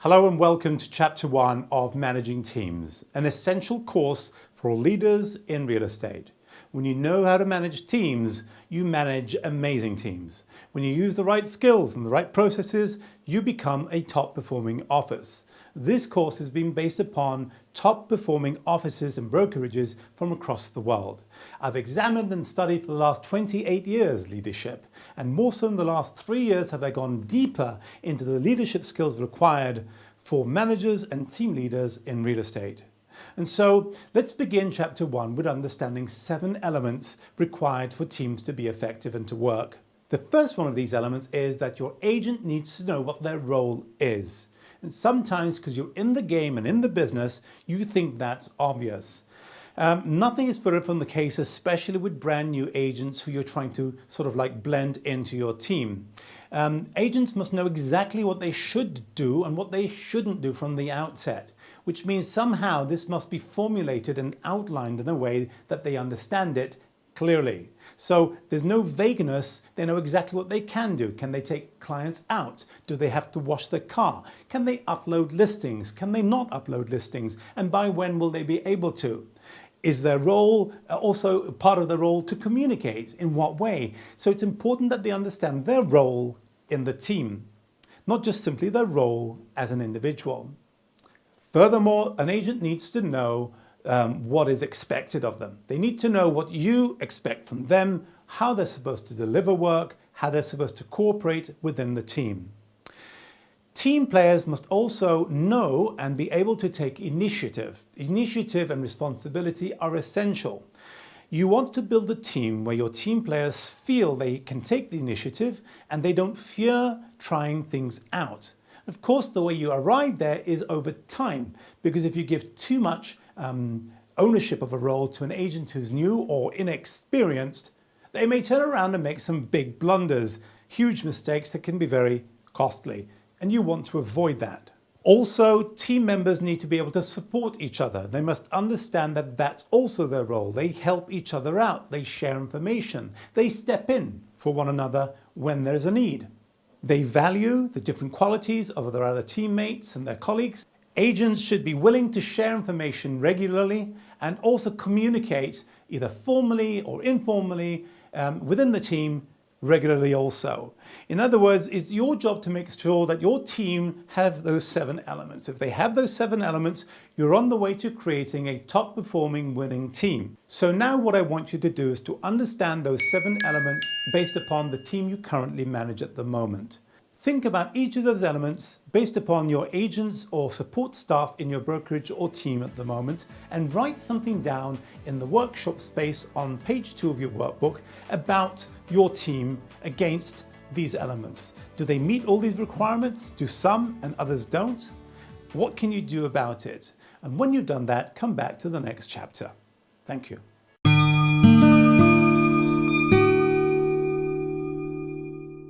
Hello and welcome to Chapter 1 of Managing Teams, an essential course for leaders in real estate. When you know how to manage teams, you manage amazing teams. When you use the right skills and the right processes, you become a top-performing office. This course has been based upon top-performing offices and brokerages from across the world. I've examined and studied for the last 28 years leadership, and more so in the last 3 years have I gone deeper into the leadership skills required for managers and team leaders in real estate. And so let's begin Chapter 1 with understanding 7 elements required for teams to be effective and to work. The first one of these elements is that your agent needs to know what their role is. And sometimes, because you're in the game and in the business, you think that's obvious. Nothing is further from the case, especially with brand new agents who you're trying to sort of like blend into your team. Agents must know exactly what they should do and what they shouldn't do from the outset, which means somehow this must be formulated and outlined in a way that they understand it clearly. So there's no vagueness. They know exactly what they can do. Can they take clients out? Do they have to wash their car? Can they upload listings? Can they not upload listings? And by when will they be able to? Is their role also part of the role to communicate? In what way? So it's important that they understand their role in the team, not just simply their role as an individual. Furthermore, an agent needs to know what is expected of them. They need to know what you expect from them, how they're supposed to deliver work, how they're supposed to cooperate within the team. Team players must also know and be able to take initiative. Initiative and responsibility are essential. You want to build a team where your team players feel they can take the initiative and they don't fear trying things out. Of course, the way you arrive there is over time, because if you give too much ownership of a role to an agent who's new or inexperienced, they may turn around and make some big blunders, huge mistakes that can be very costly, and you want to avoid that. Also, team members need to be able to support each other. They must understand that that's also their role. They help each other out, they share information, they step in for one another when there's a need. They value the different qualities of their other teammates and their colleagues. Agents should be willing to share information regularly and also communicate either formally or informally within the team regularly also. In other words, it's your job to make sure that your team have those 7 elements. If they have those 7 elements, you're on the way to creating a top-performing winning team. So now what I want you to do is to understand those 7 elements based upon the team you currently manage at the moment. Think about each of those elements based upon your agents or support staff in your brokerage or team at the moment, and write something down in the workshop space on page 2 of your workbook about your team against these elements. Do they meet all these requirements? Do some and others don't? What can you do about it? And when you've done that, come back to the next chapter. Thank you.